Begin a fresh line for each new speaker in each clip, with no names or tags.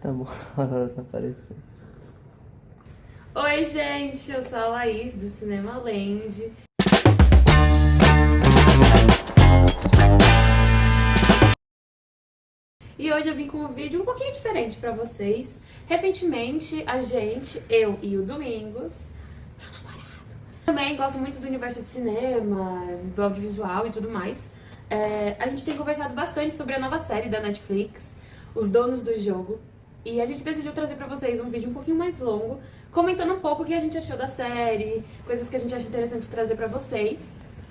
Tá bom, a Aurora tá aparecendo.
Oi, gente, eu sou a Laís do Cinema Land. E hoje eu vim com um vídeo um pouquinho diferente pra vocês. Recentemente, eu e o Domingos, meu namorado, também gosto muito do universo de cinema, do audiovisual e tudo mais. A gente tem conversado bastante sobre a nova série da Netflix, Os Donos do Jogo. E a gente decidiu trazer pra vocês um vídeo um pouquinho mais longo, comentando um pouco o que a gente achou da série, coisas que a gente acha interessante trazer pra vocês.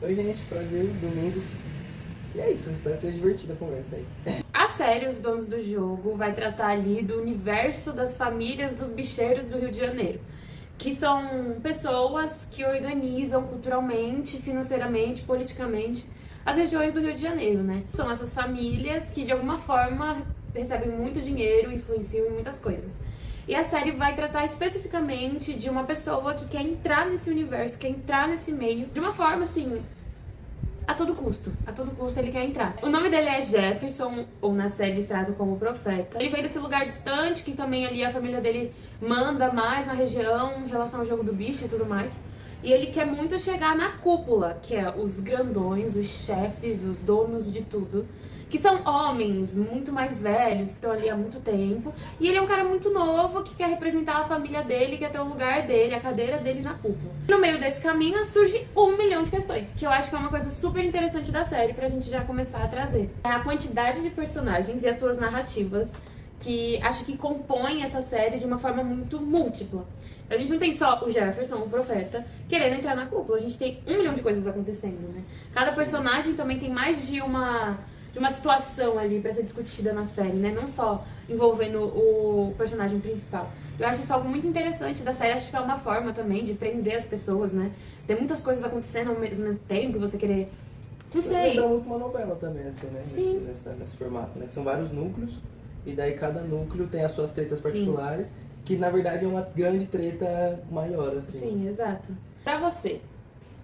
Oi, gente, prazer, Domingos. E é isso, espero que seja divertida a conversa aí.
A série Os Donos do Jogo vai tratar ali do universo das famílias dos bicheiros do Rio de Janeiro, que são pessoas que organizam culturalmente, financeiramente, politicamente as regiões do Rio de Janeiro, né? São essas famílias que de alguma forma recebem muito dinheiro, influenciam em muitas coisas. E a série vai tratar especificamente de uma pessoa que quer entrar nesse universo, quer entrar nesse meio, de uma forma assim, a todo custo ele quer entrar. O nome dele é Jefferson, ou na série listrado como Profeta. Ele vem desse lugar distante, que também ali a família dele manda mais na região, em relação ao jogo do bicho e tudo mais. E ele quer muito chegar na cúpula, que é os grandões, os chefes, os donos de tudo. Que são homens muito mais velhos, que estão ali há muito tempo. E ele é um cara muito novo, que quer representar a família dele, quer ter o lugar dele, a cadeira dele na cúpula. No meio desse caminho surge 1 milhão de questões, que eu acho que é uma coisa super interessante da série pra gente já começar a trazer. A quantidade de personagens e as suas narrativas, que acho que compõem essa série de uma forma muito múltipla. A gente não tem só o Jefferson, o Profeta, querendo entrar na cúpula. A gente tem 1 milhão de coisas acontecendo, né? Cada personagem também tem mais de uma situação ali pra ser discutida na série, né? Não só envolvendo o personagem principal. Eu acho isso algo muito interessante da série. Acho que é uma forma também de prender as pessoas, né? Tem muitas coisas acontecendo ao mesmo tempo e você querer... Não sei.
Lembra muito uma novela também, assim, né?
Sim.
Nesse formato, né? Que são vários núcleos, e daí cada núcleo tem as suas tretas particulares, sim, que na verdade é uma grande treta maior, assim.
Sim, exato. Pra você,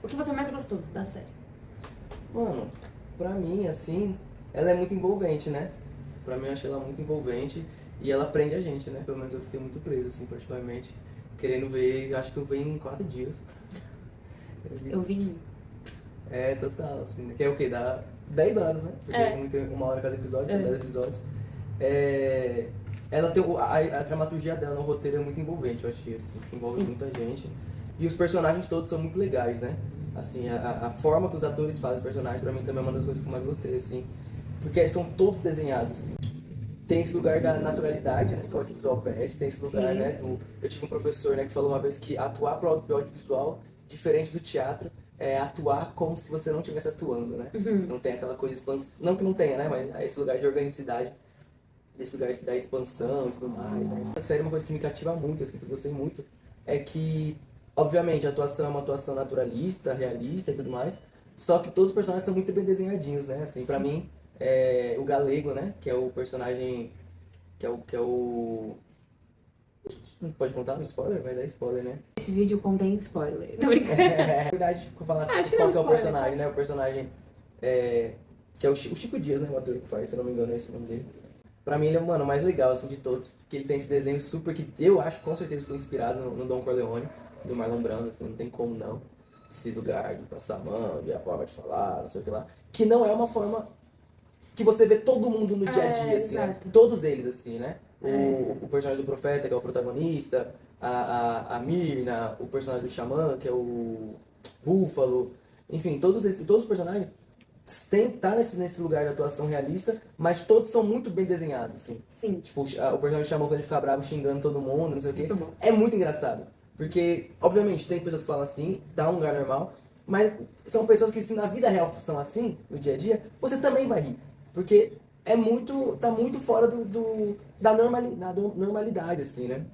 o que você mais gostou da série?
Mano, pra mim, assim, ela é muito envolvente, né? Pra mim, eu achei ela muito envolvente e ela prende a gente, né? Pelo menos eu fiquei muito preso, assim, particularmente. Querendo ver, acho que eu vi em 4 dias.
Eu vi.
É, total, assim, né? Que é o quê? Dá 10 horas, né? Porque tem 1 hora cada episódio, são 10 episódios. Ela tem a dramaturgia dela no roteiro é muito envolvente, eu achei, assim, que envolve, sim, muita gente. E os personagens todos são muito legais, né? Assim, a forma que os atores fazem os personagens, pra mim, também é uma das coisas que eu mais gostei, assim. Porque são todos desenhados, assim. Tem esse lugar da naturalidade, né, que o audiovisual pede, tem esse lugar, sim, né, eu tive um professor, né, que falou uma vez que atuar pro audiovisual, diferente do teatro, é atuar como se você não estivesse atuando, né?
Uhum.
Não tem aquela coisa expansiva, não que não tenha, né, mas é esse lugar de organicidade, esse lugar da expansão e tudo mais, né? A série, uma coisa que me cativa muito, assim, que eu gostei muito, é que, obviamente, a atuação é uma atuação naturalista, realista e tudo mais, só que todos os personagens são muito bem desenhadinhos, né? Assim, pra mim, o Galego, né? Que é o personagem. Que é o. Não pode contar no spoiler? Vai dar spoiler, né?
Esse vídeo contém spoiler. Tô brincando.
Na verdade, ficou falando
Acho que
qual
não,
que é o
spoiler,
personagem,
pode.
né? O personagem. Que é o Chico Dias, né? O ator que faz, se eu não me engano, é esse o nome dele. Pra mim, ele é, mano, o mais legal, assim, de todos. Porque ele tem esse desenho super que eu acho que com certeza foi inspirado no Don Corleone, do Marlon Brando, assim, não tem como não. Esse lugar de passar a mão, de a forma de falar, não sei o que lá. Que não é uma forma que você vê todo mundo no dia a dia, assim, né?
Exato.
Todos eles, assim, né? O personagem do Profeta, que é o protagonista, a Mirna, o personagem do Xamã, que é o Búfalo, enfim, todos os personagens tá nesse lugar de atuação realista, mas todos são muito bem desenhados, assim.
Sim.
Tipo, o personagem do Xamã, quando ele fica bravo xingando todo mundo, não sei o quê.
Muito bom.
É muito engraçado. Porque, obviamente, tem pessoas que falam assim, tá um lugar normal, mas são pessoas que, se na vida real são assim, no dia a dia, você também vai rir. Porque tá muito fora da normalidade, assim, né?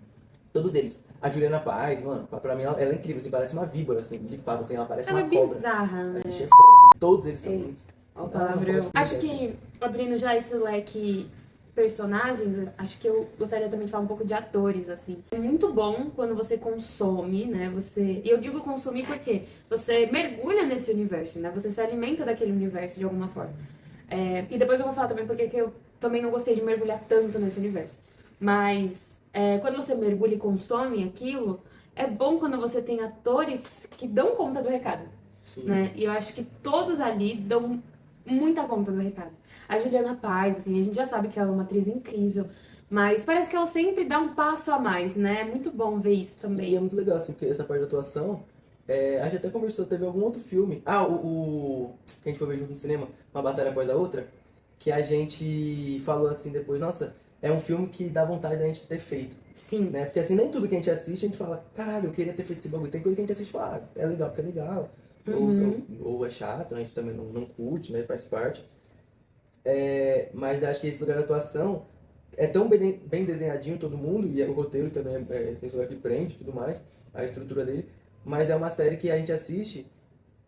Todos eles. A Juliana Paz, mano, pra mim ela é incrível, assim, parece uma víbora, assim, de fato, assim, ela parece
Ela
uma
é
cobra.
bizarra, né?
A gente é foda, assim. Todos eles são muito...
Ó, o palavrão. Acho que, abrindo já esse leque personagens, acho que eu gostaria também de falar um pouco de atores, assim. É muito bom quando você consome, né? E eu digo consumir porque você mergulha nesse universo, né? Você se alimenta daquele universo de alguma forma. E depois eu vou falar também porque que eu também não gostei de mergulhar tanto nesse universo. Mas quando você mergulha e consome aquilo, é bom quando você tem atores que dão conta do recado,
Sim.
né? E eu acho que todos ali dão muita conta do recado. A Juliana Paz, assim, a gente já sabe que ela é uma atriz incrível, mas parece que ela sempre dá um passo a mais, né? É muito bom ver isso
E
também.
é muito legal, assim, porque essa parte da atuação, a gente até conversou, teve algum outro filme, que a gente foi ver junto no cinema, Uma Batalha Após a Outra, que a gente falou assim depois, nossa, é um filme que dá vontade da gente ter feito,
Sim,
né? Porque assim, nem tudo que a gente assiste, a gente fala, caralho, eu queria ter feito esse bagulho. Tem coisa que a gente assiste e fala, é legal porque é legal, ou é chato, né? A gente também não curte, né? Faz parte. Mas acho que esse lugar da atuação é tão bem desenhadinho todo mundo, e o roteiro também tem esse lugar que prende e tudo mais, a estrutura dele, mas é uma série que a gente assiste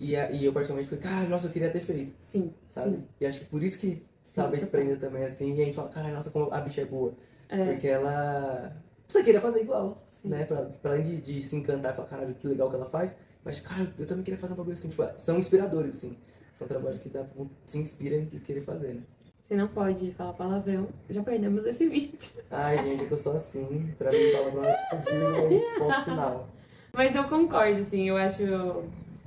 e eu particularmente fico, caralho, nossa, eu queria ter feito,
sim,
sabe?
sim.
E acho que por isso que talvez
total.
prenda também assim, e a gente fala, caralho, nossa, como a bicha é boa. Porque ela. Você queria fazer igual,
Sim.
né? Pra além de se encantar e falar, caralho, que legal que ela faz, mas, cara, eu também queria fazer um bagulho assim, tipo, são inspiradores, assim. São trabalhos que se inspiram e querer fazer, né?
Você não pode falar palavrão, já perdemos esse vídeo.
Ai, gente, é que eu sou assim. Pra mim, palavrão é tipo vírgula e ponto final.
Mas eu concordo, assim, eu acho.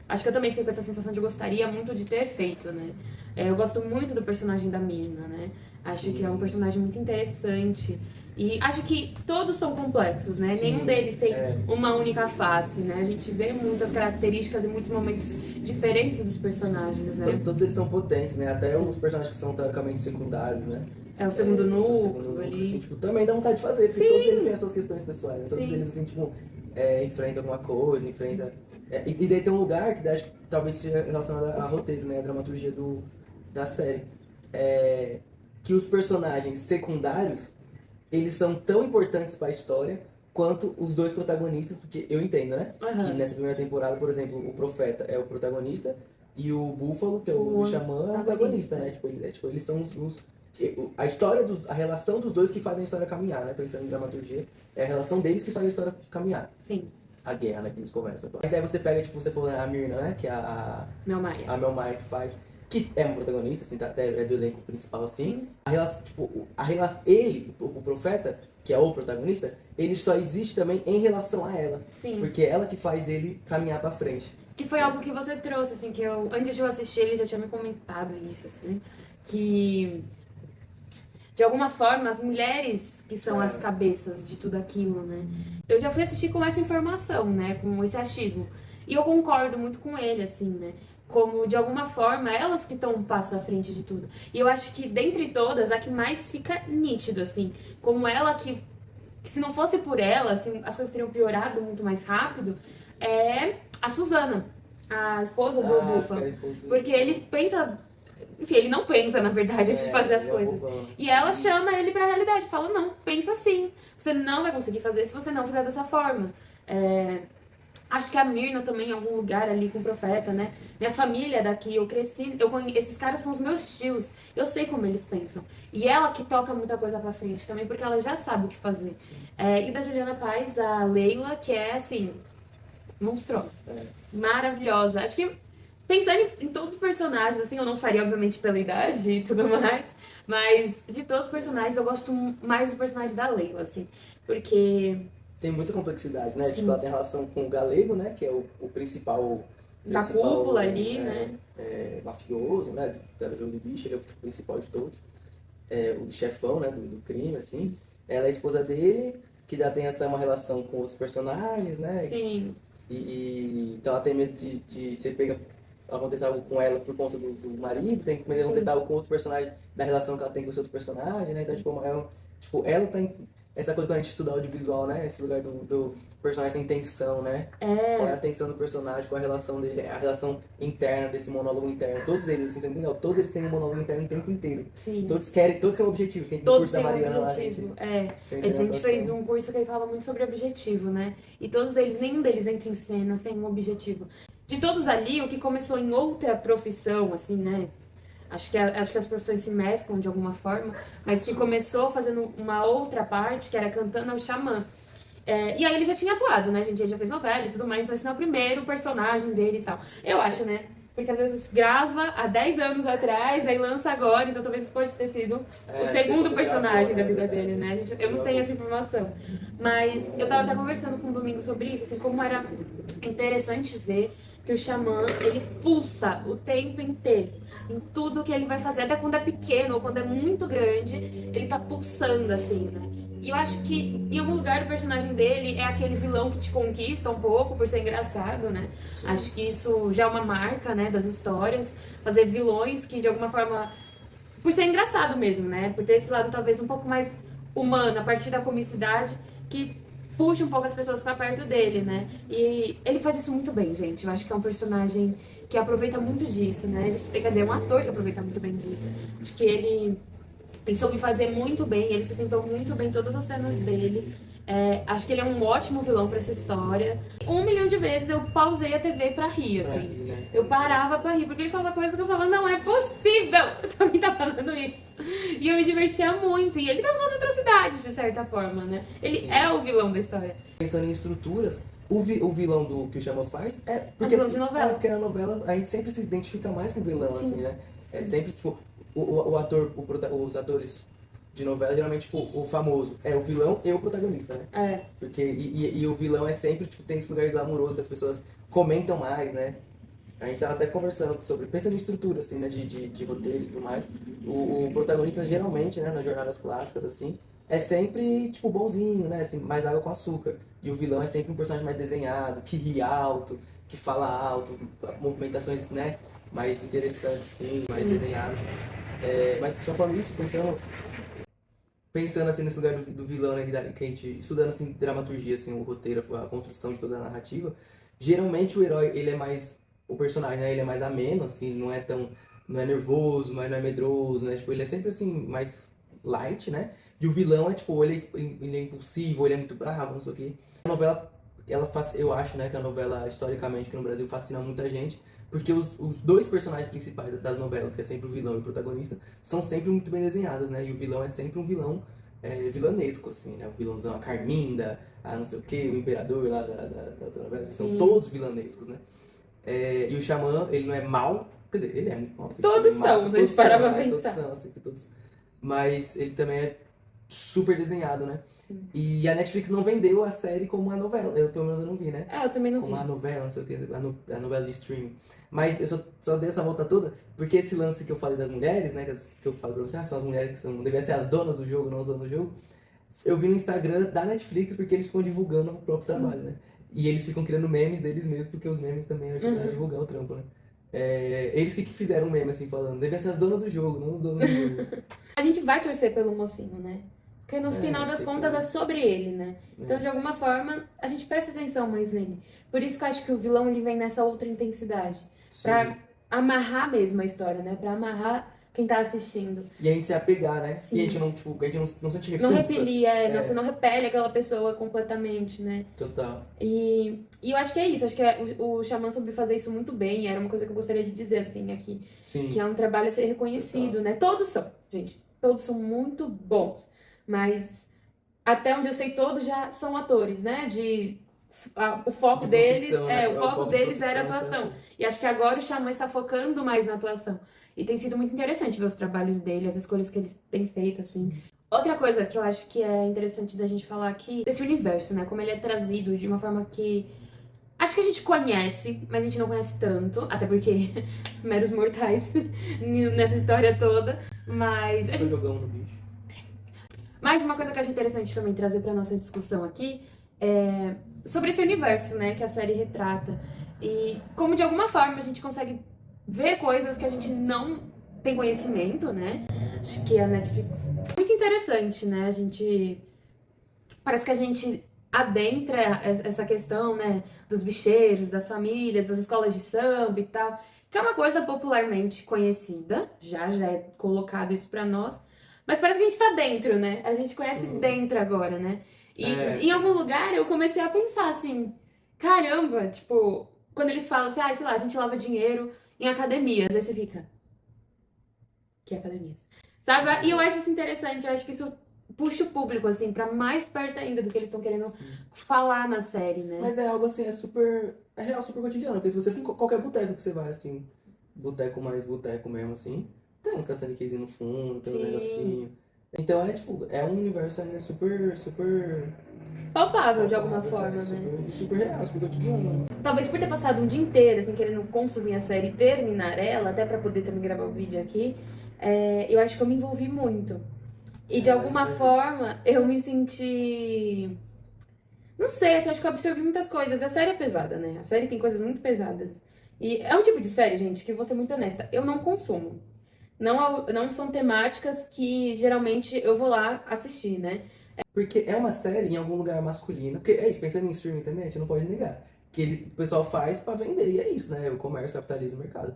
Acho que eu também fiquei com essa sensação de gostaria muito de ter feito, né? Eu gosto muito do personagem da Mirna, né? Acho
Sim.
que é um personagem muito interessante. E acho que todos são complexos, né?
Sim,
Nenhum deles tem uma única face, né? A gente vê muitas características e muitos momentos diferentes dos personagens, né?
Todos eles são potentes, né? Até os personagens que são teoricamente secundários, né?
É o segundo
O
núcleo
segundo núcleo,
ali.
assim, tipo, também dá vontade de fazer, porque
Sim.
todos eles têm as suas questões pessoais, né? Todos
Sim.
eles, assim, tipo, enfrentam alguma coisa, enfrentam... e daí tem um lugar que acho que talvez seja relacionado a roteiro, né? A dramaturgia da série. Que os personagens secundários, eles são tão importantes para a história quanto os dois protagonistas, porque eu entendo, né?
Aham.
Que nessa primeira temporada, por exemplo, o Profeta é o protagonista e o Búfalo, que é o Xamã, é o antagonista, né? Tipo, eles são a história, a relação dos dois que fazem a história caminhar, né? Pensando em dramaturgia, é a relação deles que faz a história caminhar.
Sim,
A guerra, né? Que eles conversam. Mas daí você pega, tipo, você falou, né, a Mirna, né? Que é
Mel Maia.
a Mel Maia que faz, que é uma protagonista, assim, tá, até é do elenco principal, assim.
Sim.
A relação, tipo, ele, o Profeta, que é o protagonista, ele só existe também em relação a ela.
Sim.
Porque é ela que faz ele caminhar pra frente.
Que foi algo que você trouxe, assim, que eu, antes de eu assistir, ele já tinha me comentado isso, assim, que, de alguma forma, as mulheres que são as cabeças de tudo aquilo, né? Eu já fui assistir com essa informação, né, com esse achismo, e eu concordo muito com ele, assim, né? Como, de alguma forma, elas que estão um passo à frente de tudo. E eu acho que, dentre todas, a que mais fica nítido, assim, como ela que se não fosse por ela, assim, as coisas teriam piorado muito mais rápido, é a Suzana, a esposa do Búfalo. Porque ele pensa... Enfim, ele não pensa, na verdade, antes de fazer as coisas. E ela chama ele pra realidade, fala, não, pensa assim. Você não vai conseguir fazer se você não fizer dessa forma. Acho que a Mirna também, em algum lugar ali com o Profeta, né? Minha família é daqui, eu cresci... esses caras são os meus tios. Eu sei como eles pensam. E ela que toca muita coisa pra frente também, porque ela já sabe o que fazer. E da Juliana Paz, a Leila, que é, assim, monstruosa. Maravilhosa. Acho que, pensando em todos os personagens, assim, eu não faria, obviamente, pela idade e tudo mais, mas de todos os personagens, eu gosto mais do personagem da Leila, assim, porque...
Tem muita complexidade, né?
Sim.
Tipo, ela tem relação com o Galego, né? Que é o principal...
Da cúpula ali, né?
Mafioso, né? Do jogo do bicho, ele é o principal de todos. O chefão, né? Do crime, assim. Ela é a esposa dele, que já tem uma relação com outros personagens, né?
Sim.
Então ela tem medo de ser pega, acontecer algo com ela por conta do marido, tem medo de acontecer algo com outro personagem, da relação que ela tem com esse outro personagem, né? Então, ela tá essa coisa quando a gente estuda audiovisual, né? Esse lugar do personagem tem tensão, né? Qual é a tensão do personagem, qual é a relação dele, a relação interna desse monólogo interno. Todos eles, assim, você entendeu? Todos eles têm um monólogo interno o tempo inteiro.
Sim.
Todos têm um objetivo. Que
Todos
curso da
têm um
Mariana lá,
objetivo.
tem
A
essa
gente
anotação.
fez um curso que ele fala muito sobre objetivo, né? E todos eles, nenhum deles entra em cena sem um objetivo. De todos ali, o que começou em outra profissão, assim, né? Acho que as profissões se mesclam de alguma forma, mas que começou fazendo uma outra parte, que era cantando ao Xamã. E aí ele já tinha atuado, né, gente? Ele já fez novela e tudo mais, então esse não é o primeiro personagem dele e tal. Eu acho, né? Porque às vezes grava há 10 anos atrás, aí lança agora, então talvez isso pode ter sido o segundo personagem da vida dele, né? Eu não tenho essa informação. Mas eu tava até conversando com o Domingo sobre isso, assim, como era interessante ver que o Xamã, ele pulsa o tempo inteiro em tudo que ele vai fazer, até quando é pequeno ou quando é muito grande, ele tá pulsando, assim, né? E eu acho que, em algum lugar, o personagem dele é aquele vilão que te conquista um pouco por ser engraçado, né? Sim. Acho que isso já é uma marca, né, das histórias. Fazer vilões que, de alguma forma, por ser engraçado mesmo, né? Por ter esse lado, talvez, um pouco mais humano, a partir da comicidade, que puxa um pouco as pessoas pra perto dele, né? E ele faz isso muito bem, gente. Eu acho que é um personagem que aproveita muito disso, né? Quer dizer, é um ator que aproveita muito bem disso. Acho que ele soube fazer muito bem, ele sustentou muito bem todas as cenas dele. Acho que ele é um ótimo vilão pra essa história. 1 milhão de vezes eu pausei a TV pra rir, assim. Eu parava pra rir, porque ele falava coisas que eu falava, não é possível que alguém tá falando isso. E eu me divertia muito. E ele tá falando atrocidades, de certa forma, né? Ele é o vilão da história.
Pensando em estruturas, o vilão do que o Xamã faz é porque,
vilão de novela.
Porque na novela a gente sempre se identifica mais com o vilão,
Sim.
assim, né? É sempre, tipo, o ator, os atores de novela, geralmente, tipo, o famoso é o vilão e o protagonista, né? Porque, e o vilão é sempre, tipo, tem esse lugar glamuroso que as pessoas comentam mais, né? A gente tava até conversando sobre, pensando em estrutura, assim, né, de roteiro e tudo mais. O protagonista, geralmente, né, nas jornadas clássicas, assim, é sempre, tipo, bonzinho, né, assim, mais água com açúcar. E o vilão é sempre um personagem mais desenhado, que ri alto, que fala alto, movimentações, né, mais interessantes, assim, mais desenhadas. Mas só falando isso, pensando assim nesse lugar do vilão, né, que a gente, estudando assim dramaturgia, assim, o roteiro, a construção de toda a narrativa, geralmente o herói, ele é mais, o personagem, né, ele é mais ameno, assim, não é nervoso, mas não é medroso, né, tipo, ele é sempre assim, mais light, né, e o vilão é tipo, ele é impulsivo, ele é muito bravo, não sei o quê. A novela, eu acho, né, que a novela, historicamente, aqui no Brasil, fascina muita gente, porque os dois personagens principais das novelas, que é sempre o vilão e o protagonista, são sempre muito bem desenhados, né? E o vilão é sempre um vilão vilanesco, assim, né? O vilãozão, a Carminda, a não sei o quê, o imperador lá das novelas, são todos vilanescos, né? E o Xamã, ele não é mau, quer dizer, ele é muito mau.
Todos são, se a gente parar pra pensar.
Todos são, assim, todos. Mas ele também é super desenhado, né?
Sim.
E a Netflix não vendeu a série como uma novela, pelo menos eu não vi, né?
Eu também não vi.
Como a novela, não sei o que, a novela de streaming. Mas eu só dei essa volta toda porque esse lance que eu falei das mulheres, né, que eu falei pra você, são as mulheres que devem ser as donas do jogo, não as donas do jogo. Eu vi no Instagram da Netflix porque eles ficam divulgando o próprio trabalho, né? E eles ficam criando memes deles mesmos, porque os memes também ajudam a divulgar o trampo, né? Eles que fizeram um meme assim, falando, devem ser as donas do jogo, não os donos do jogo.
A gente vai torcer pelo mocinho, né? Porque no final das contas é sobre ele, né? Então, de alguma forma, a gente presta atenção mais nele. Por isso que eu acho que o vilão, ele vem nessa outra intensidade. Sim. Pra amarrar mesmo a história, né? Pra amarrar quem tá assistindo.
E a gente se apegar, né?
Sim.
E a gente não sente repulsa.
Não repelir, Não, você não repele aquela pessoa completamente, né?
Total.
E eu acho que é isso. Acho que o Xamã soube fazer isso muito bem. Era uma coisa que eu gostaria de dizer, assim, aqui. Sim. Que é um trabalho a ser reconhecido, total, né? Todos são, gente. Todos são muito bons. Mas até onde eu sei, todos já são atores, né? O foco deles, né? O foco deles era a atuação. E acho que agora o Xamã está focando mais na atuação. E tem sido muito interessante ver os trabalhos dele, as escolhas que ele tem feito, assim. Outra coisa que eu acho que é interessante da gente falar aqui, desse universo, né? Como ele é trazido de uma forma que acho que a gente conhece, mas a gente não conhece tanto, até porque meros mortais nessa história toda. Mas a gente...
jogando no bicho.
Mas uma coisa que eu acho interessante também trazer pra nossa discussão aqui é sobre esse universo, né, que a série retrata. E como de alguma forma a gente consegue ver coisas que a gente não tem conhecimento, né? Acho que a Netflix é muito interessante, né? Parece que a gente adentra essa questão, né, dos bicheiros, das famílias, das escolas de samba e tal, que é uma coisa popularmente conhecida, já é colocado isso pra nós. Mas parece que a gente tá dentro, né? A gente conhece dentro agora, né? E em algum lugar eu comecei a pensar assim, caramba, tipo, quando eles falam assim, sei lá, a gente lava dinheiro em academias, aí você fica, que academias? Sabe? E eu acho isso interessante, eu acho que isso puxa o público, assim, pra mais perto ainda do que eles estão querendo falar na série, né?
Mas é algo assim, é real, super cotidiano, porque se você, qualquer boteco que você vai, assim, boteco mais boteco mesmo, assim. Tem uns caça-níqueis no fundo, tem um
Sim.
negocinho. Então é tipo, é um universo ainda super, super
Palpável de alguma
palpável,
forma, né?
super real, super cotidiano, né?
Talvez por ter passado um dia inteiro, assim, querendo consumir a série e terminar ela, até pra poder também gravar o vídeo aqui, eu acho que eu me envolvi muito. E de
É, mais
alguma
ou menos isso.
forma, eu me senti... Não sei, assim, acho que eu absorvi muitas coisas. A série é pesada, né? A série tem coisas muito pesadas. E é um tipo de série, gente, que vou ser muito honesta, eu não consumo. Não são temáticas que geralmente eu vou lá assistir, né?
Porque é uma série em algum lugar masculino. Porque é isso, pensando em streaming também, a gente não pode negar. Que o pessoal faz pra vender, e é isso, né? O comércio, capitalismo, mercado.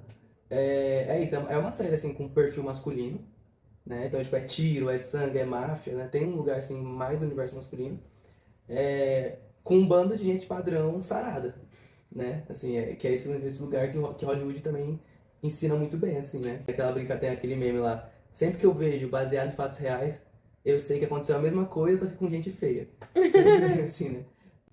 É isso, é uma série assim com perfil masculino, né? Então, tipo, é tiro, é sangue, é máfia, né? Tem um lugar assim mais do universo masculino. Com um bando de gente padrão sarada, né? Assim, que é esse lugar que Hollywood também ensina muito bem, assim, né? Aquela brincadeira, tem aquele meme lá. Sempre que eu vejo baseado em fatos reais, eu sei que aconteceu a mesma coisa, só que com gente feia. Assim, né?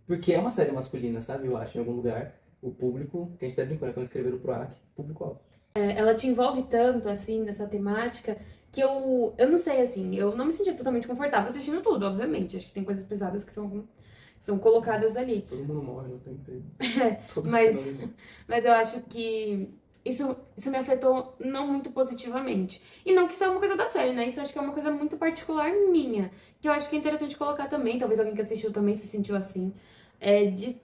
Porque é uma série masculina, sabe? Eu acho, em algum lugar. O público, que a gente tá brincando, quando escreveram pro AC, público-alvo.
Ela te envolve tanto, assim, nessa temática, que eu não sei, assim, eu não me sentia totalmente confortável assistindo tudo, obviamente. Acho que tem coisas pesadas que são colocadas ali.
Todo mundo morre, não tem tempo. Todo
Mas,
final morre.
mas eu acho que isso me afetou não muito positivamente. E não que isso é uma coisa da série, né? Isso eu acho que é uma coisa muito particular minha. Que eu acho que é interessante colocar também, talvez alguém que assistiu também se sentiu assim. De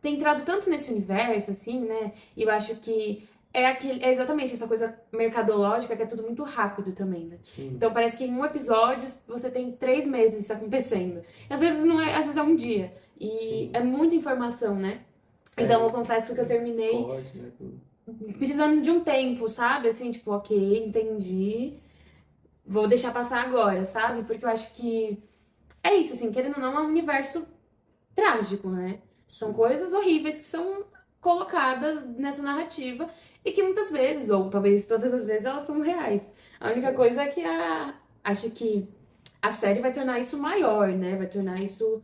ter entrado tanto nesse universo, assim, né? E eu acho que é exatamente essa coisa mercadológica que é tudo muito rápido também, né?
Sim,
Então parece que em um episódio você tem 3 meses isso acontecendo. E às vezes não é, às vezes é um dia. E
sim.
é muita informação, né? Então eu confesso que eu
Os
terminei
cortes, né? Tudo.
precisando de um tempo, sabe? Assim, tipo, ok, entendi. Vou deixar passar agora, sabe? Porque eu acho que é isso, assim, querendo ou não, é um universo trágico, né? São
Sim.
coisas horríveis que são colocadas nessa narrativa e que muitas vezes, ou talvez todas as vezes, elas são reais. A única
Sim.
coisa é que acho que a série vai tornar isso maior, né? Vai tornar isso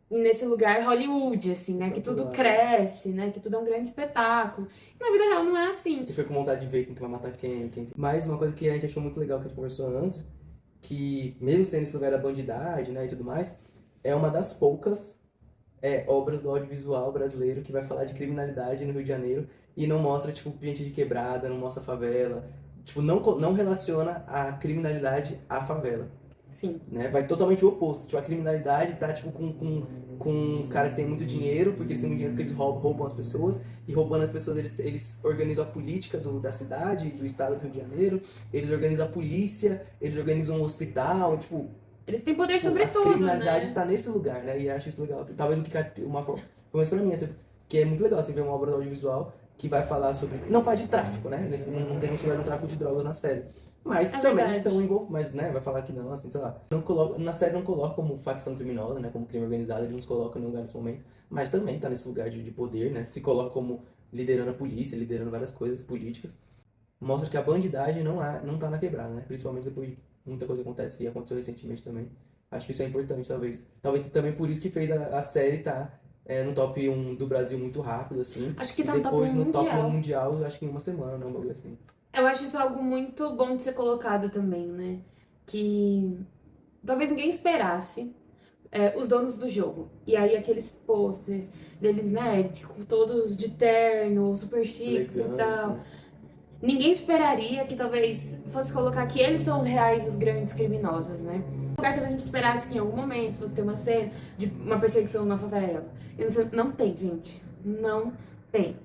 nesse lugar Hollywood, assim, né? Que tudo
Espetacular, né?
cresce, né? Que tudo é um grande espetáculo. E na vida real não é assim.
Você foi com vontade de ver quem que vai matar quem. Mas uma coisa que a gente achou muito legal que a gente conversou antes, que mesmo sendo esse lugar da bandidagem, né, e tudo mais, é uma das poucas obras do audiovisual brasileiro que vai falar de criminalidade no Rio de Janeiro e não mostra, tipo, gente de quebrada, não mostra favela. Tipo, não relaciona a criminalidade à favela.
Sim.
Né? Vai totalmente o oposto. Tipo, a criminalidade tá, tipo, com os caras que têm muito dinheiro, porque eles têm muito dinheiro porque eles roubam as pessoas, e roubando as pessoas eles organizam a política da cidade, do estado do Rio de Janeiro, eles organizam a polícia, eles organizam um hospital, tipo,
Eles têm poder sobre
a
tudo,
criminalidade
né?
tá nesse lugar, né? E eu acho isso legal. Talvez o que uma forma, pelo menos pra mim, assim, que é muito legal, assim, ver uma obra audiovisual que vai falar sobre, não fala de tráfico, né? Não tem sobre o tráfico de drogas na série. Mas
É
também
verdade.
então envolve, mas né, vai falar que não, assim, sei lá. Não coloca, na série não coloca como facção criminosa, né, como crime organizado, eles nos colocam em nenhum lugar nesse momento, mas também tá nesse lugar de poder, né? Se coloca como liderando a polícia, liderando várias coisas políticas. Mostra que a bandidagem não tá na quebrada, né? Principalmente depois de muita coisa acontece e aconteceu recentemente também. Acho que isso é importante, talvez. Talvez também por isso que fez a série tá no top 1 do Brasil muito rápido, assim.
Acho que
E
tá no top
depois
1
no top 1
mundial.
mundial, acho que em uma semana, né? Um bagulho assim.
Eu acho isso algo muito bom de ser colocado também, né? Que talvez ninguém esperasse os donos do jogo. E aí aqueles posters deles, né, todos de terno, super chiques e
Elegantes,
tal.
né?
Ninguém esperaria que talvez fosse colocar que eles são os reais, os grandes criminosos, né? No lugar talvez a gente esperasse que em algum momento fosse ter uma cena de uma perseguição numa favela. E não tem, gente. Não tem.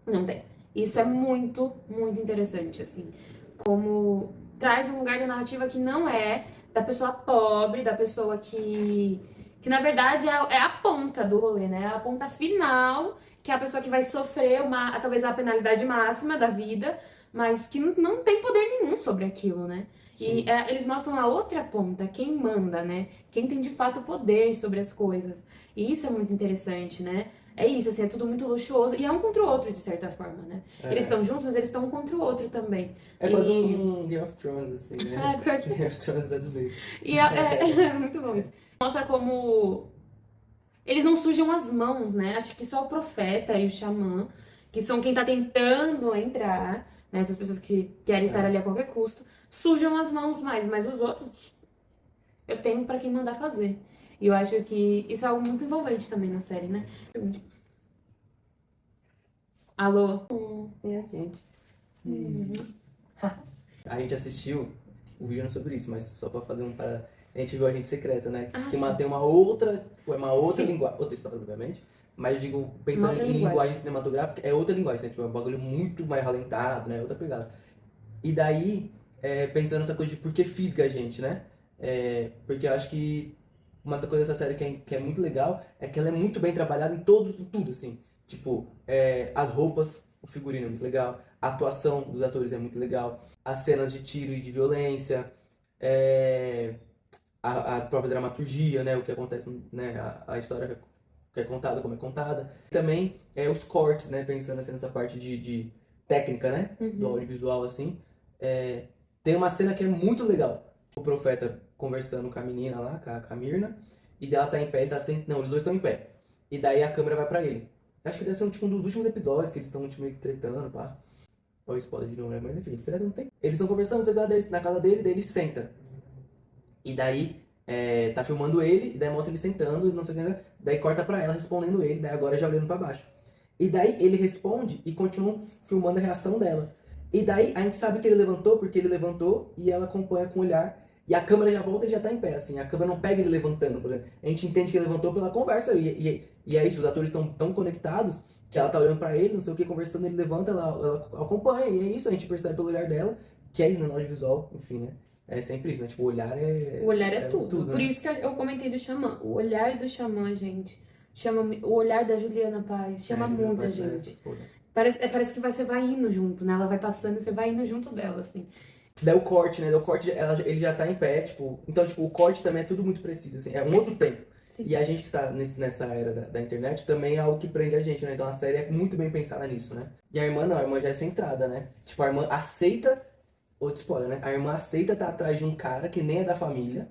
Não tem. Isso é muito, muito interessante, assim. Como traz um lugar da narrativa que não é da pessoa pobre, da pessoa que na verdade é a ponta do rolê, né? É a ponta final, que é a pessoa que vai sofrer talvez a penalidade máxima da vida, mas que não tem poder nenhum sobre aquilo, né? E
Sim.
eles mostram a outra ponta, quem manda, né? Quem tem de fato poder sobre as coisas. E isso é muito interessante, né? É isso, assim, é tudo muito luxuoso. E é um contra o outro, de certa forma, né? Eles estão juntos, mas eles estão um contra o outro também.
É quase um Game of Thrones, assim, né?
Pior que...
Game of Thrones brasileiro.
E é muito bom isso. Mostra como eles não sujam as mãos, né? Acho que só o profeta e o xamã, que são quem tá tentando entrar, né? Essas pessoas que querem estar ali a qualquer custo, sujam as mãos mais, mas os outros, eu tenho pra quem mandar fazer. E eu acho que isso é algo muito envolvente também na série, né? Alô?
É a gente. A gente assistiu o vídeo não é sobre isso, mas só pra fazer um para. A gente viu Agente Secreta, né? Que
sim.
tem uma outra
Sim.
linguagem, outra história, obviamente. Mas eu digo,
Uma
pensando
outra
em
linguagem.
linguagem cinematográfica, é outra linguagem, né? Tipo, é um bagulho muito mais ralentado, né? Outra pegada. E daí, pensando nessa coisa de por que fisga a gente, né? Porque eu acho que uma coisa dessa série que é muito legal é que ela é muito bem trabalhada em tudo, assim. Tipo, as roupas, o figurino é muito legal, a atuação dos atores é muito legal, as cenas de tiro e de violência, a própria dramaturgia, né? O que acontece, né? A história que é contada, como é contada. Também os cortes, né? Pensando assim, nessa parte de técnica, né? Do audiovisual, assim. Tem uma cena que é muito legal. O profeta conversando com a menina lá, com a Mirna, e dela tá em pé, ele tá sem... Não, os dois estão em pé. E daí a câmera vai pra ele. Acho que deve ser tipo, um dos últimos episódios que eles estão tipo, meio que tretando, pá. Olha o spoiler de novo, né? Mas enfim, eles não tem. Eles estão conversando, você vai na casa dele, daí ele senta. E daí tá filmando ele, e daí mostra ele sentando, e não sei o que, daí corta pra ela respondendo ele, daí agora já olhando pra baixo. E daí ele responde e continua filmando a reação dela. E daí a gente sabe que ele levantou, porque ele levantou e ela acompanha com o olhar. E a câmera já volta e já tá em pé, assim. A câmera não pega ele levantando, por exemplo. A gente entende que ele levantou pela conversa. E é isso, os atores estão tão conectados que ela tá olhando pra ele, não sei o que, conversando, ele levanta, ela acompanha. E é isso, a gente percebe pelo olhar dela, que é isso, né, no audiovisual, enfim, né. É sempre isso, né? Tipo, o olhar
O olhar é tudo. Por
né?
isso que eu comentei do Xamã. O olhar do Xamã, gente. O olhar da Juliana Paz chama muita gente. Parece que você vai indo junto, né? Ela vai passando e você vai indo junto dela, assim.
Daí o corte, né? Daí o corte, ele já tá em pé, tipo... Então, tipo, o corte também é tudo muito preciso, assim. É um outro tempo.
Sim.
E a gente que tá nessa era da internet também é algo que prende a gente, né? Então a série é muito bem pensada nisso, né? E a irmã não, a irmã já é centrada, né? Tipo, a irmã aceita... Outro spoiler, né? A irmã aceita estar atrás de um cara que nem é da família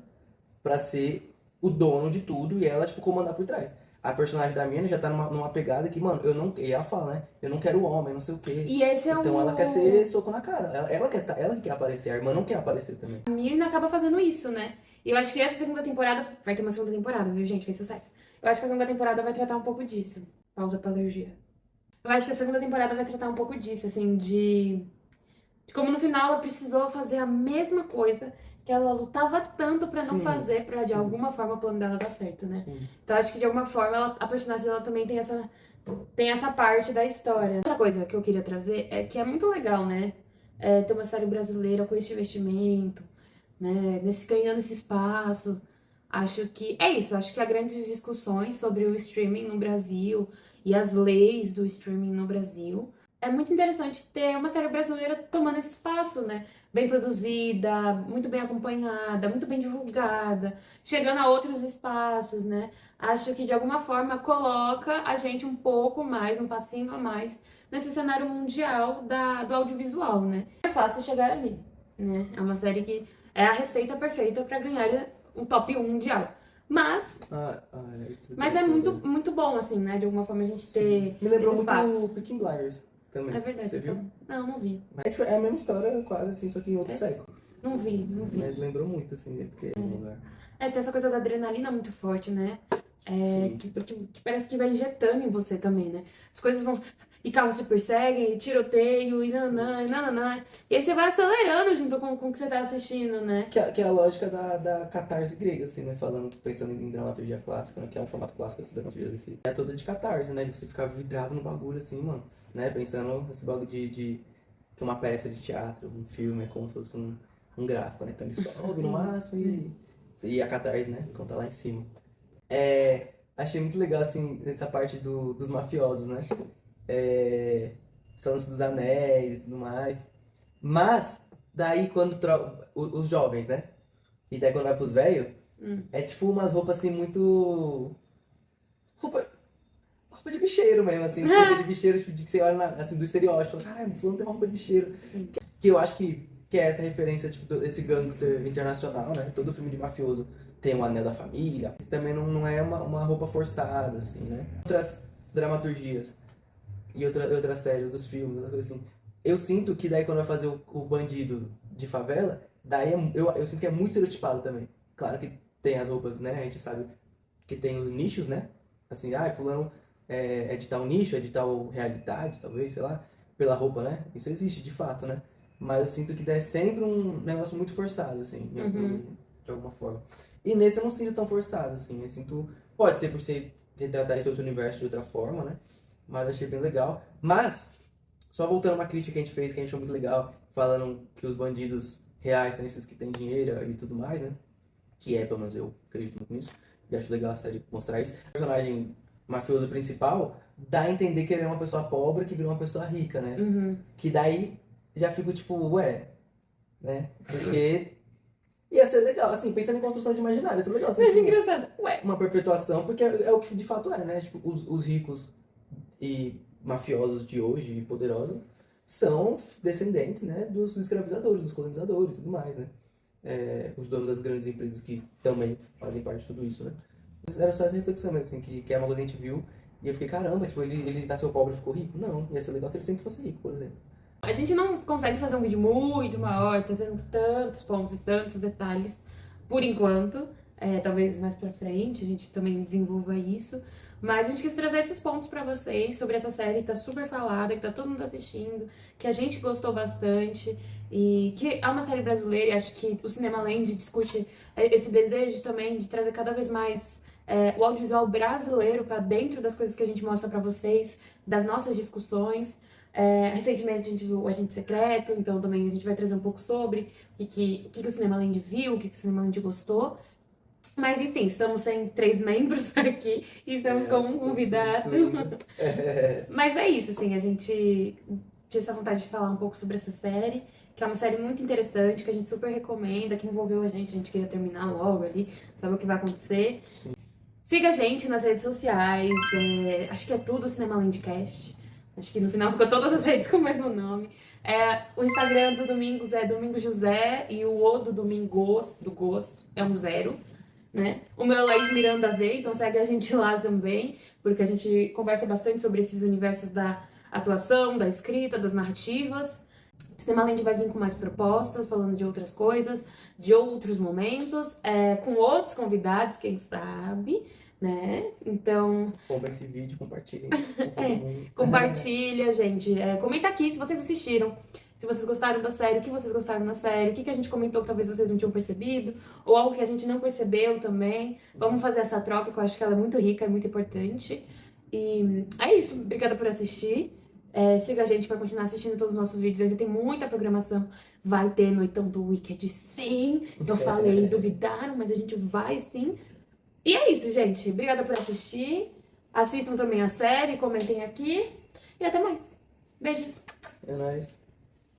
pra ser o dono de tudo e ela, tipo, comandar por trás. A personagem da Mina já tá numa pegada que, mano, eu não... E ela fala, né? Eu não quero homem, não sei o quê.
E esse é
então ela quer ser soco na cara. Ela que quer aparecer, a irmã não quer aparecer também.
A Mirna acaba fazendo isso, né? E eu acho que essa segunda temporada... Vai ter uma segunda temporada, viu, gente? Fez sucesso. Eu acho que a segunda temporada vai tratar um pouco disso. Pausa pra alergia. Eu acho que a segunda temporada vai tratar um pouco disso, assim, de como no final ela precisou fazer a mesma coisa que ela lutava tanto pra não fazer, pra de alguma forma o plano dela dar certo, né?
Sim.
Então acho que de alguma forma a personagem dela também tem essa parte da história. Outra coisa que eu queria trazer é que é muito legal, né? Ter uma série brasileira com esse investimento, né? Ganhando esse espaço. Acho que é isso, acho que há grandes discussões sobre o streaming no Brasil e as leis do streaming no Brasil. É muito interessante ter uma série brasileira tomando esse espaço, né? Bem produzida, muito bem acompanhada, muito bem divulgada, chegando a outros espaços, né? Acho que de alguma forma coloca a gente um pouco mais, um passinho a mais nesse cenário mundial do audiovisual, né? É mais fácil chegar ali, né? É uma série que é a receita perfeita para ganhar um top 1 mundial. Mas é muito, muito bom, assim, né? De alguma forma a gente ter
Me lembrou
esse
muito
espaço.
o Peaky Blinders também.
É verdade.
Você viu?
Não, não vi.
É a mesma história, quase assim, só que em outro século.
Não vi.
Mas lembrou muito, assim, né? Porque é um lugar.
Tem essa coisa da adrenalina muito forte, né? Que parece que vai injetando em você também, né? As coisas vão... E carros se perseguem, e tiroteio, e nanã, e nananã. E aí você vai acelerando junto com o que você tá assistindo, né?
Que é a lógica da catarse grega, assim, né? Pensando em dramaturgia clássica, né? Que é um formato clássico essa dramaturgia desse. É toda de catarse, né? De você ficar vidrado no bagulho, assim, mano. Né? Pensando nesse bagulho de que uma peça de teatro, um filme, é como se fosse um gráfico, né? Então ele sobe no máximo e a catarse, né? Enquanto tá lá em cima. Achei muito legal, assim, nessa parte dos mafiosos, né? São dos Anéis e tudo mais. Mas, daí quando os jovens, né? E daí quando vai pros velhos, é tipo umas roupas assim muito. Roupa de bicheiro mesmo, assim. Roupa de bicheiro, tipo, de que você olha assim, do estereótipo. Caralho, fulano tem uma roupa de bicheiro.
Sim.
Que eu acho que é essa referência, tipo, desse gangster internacional, né? Todo filme de mafioso tem um anel da família. Isso também não é uma roupa forçada, assim, né? Outras dramaturgias e outras séries, outros filmes, outra coisa assim. eu sinto que daí quando vai fazer o bandido de favela, daí eu sinto que é muito estereotipado também. Claro que tem as roupas, né? A gente sabe que tem os nichos, né? Assim, fulano é de tal nicho, é de tal realidade, talvez, sei lá, pela roupa, né? Isso existe de fato, né? Mas eu sinto que daí é sempre um negócio muito forçado, assim, de alguma forma. E nesse eu não sinto tão forçado, assim. Eu sinto. Pode ser por ser retratar esse outro universo de outra forma, né? Mas achei bem legal. Mas, só voltando a uma crítica que a gente fez, que a gente achou muito legal, falando que os bandidos reais são esses que têm dinheiro e tudo mais, né? Que é, pelo menos eu acredito muito nisso. E acho legal a série mostrar isso. O personagem mafioso principal dá a entender que ele é uma pessoa pobre que virou uma pessoa rica, né? Que daí já fico tipo, ué, né? Porque ia ser legal, assim, pensando em construção de imaginário, ia ser legal. Assim,
Eu acho engraçado. Ué,
uma perpetuação, porque é o que de fato é, né? Tipo, os ricos e mafiosos de hoje, e poderosos, são descendentes, né, dos escravizadores, dos colonizadores e tudo mais, né? Os donos das grandes empresas que também fazem parte de tudo isso, né? Mas era só essa reflexão, mas, assim, que é uma coisa que a gente viu e eu fiquei, caramba, tipo, ele nasceu pobre e ficou rico? Não, ia ser legal se ele sempre fosse rico, por exemplo.
a gente não consegue fazer um vídeo muito maior, trazendo tantos pontos e tantos detalhes, por enquanto. Talvez mais pra frente a gente também desenvolva isso. Mas a gente quis trazer esses pontos pra vocês sobre essa série que tá super falada, que tá todo mundo assistindo, que a gente gostou bastante. E que é uma série brasileira e acho que o Cinema Land discute esse desejo também de trazer cada vez mais o audiovisual brasileiro pra dentro das coisas que a gente mostra pra vocês, das nossas discussões. Recentemente a gente viu O Agente Secreto, então também a gente vai trazer um pouco sobre o que o Cinema Land viu, o que o Cinema Land gostou. Mas enfim, estamos sem 3 membros aqui e estamos com um convidado. Mas é isso, assim, a gente tinha essa vontade de falar um pouco sobre essa série, que é uma série muito interessante, que a gente super recomenda, que envolveu a gente queria terminar logo ali, saber o que vai acontecer.
Sim.
Siga a gente nas redes sociais, acho que é tudo Cinema Landcast. Acho que no final ficou todas as redes com o mesmo nome. O Instagram do Domingos é Domingos José e o do Domingos, do Gos, é um 0. Né? O meu é Laís Miranda V, então segue a gente lá também, porque a gente conversa bastante sobre esses universos da atuação, da escrita, das narrativas. O Cinema Land vai vir com mais propostas, falando de outras coisas, de outros momentos, com outros convidados, quem sabe, né? Então,
Compre esse vídeo, compartilhem.
compartilha, gente. Comenta aqui se vocês assistiram. Se vocês gostaram da série, o que vocês gostaram da série, o que a gente comentou que talvez vocês não tinham percebido, ou algo que a gente não percebeu também. Vamos fazer essa troca, que eu acho que ela é muito rica, é muito importante. E é isso, obrigada por assistir. Siga a gente para continuar assistindo todos os nossos vídeos, ainda tem muita programação. Vai ter Noitão do Wicked, sim. Eu falei, duvidaram, mas a gente vai sim. E é isso, gente. Obrigada por assistir. Assistam também a série, comentem aqui. E até mais. Beijos.
É nóis.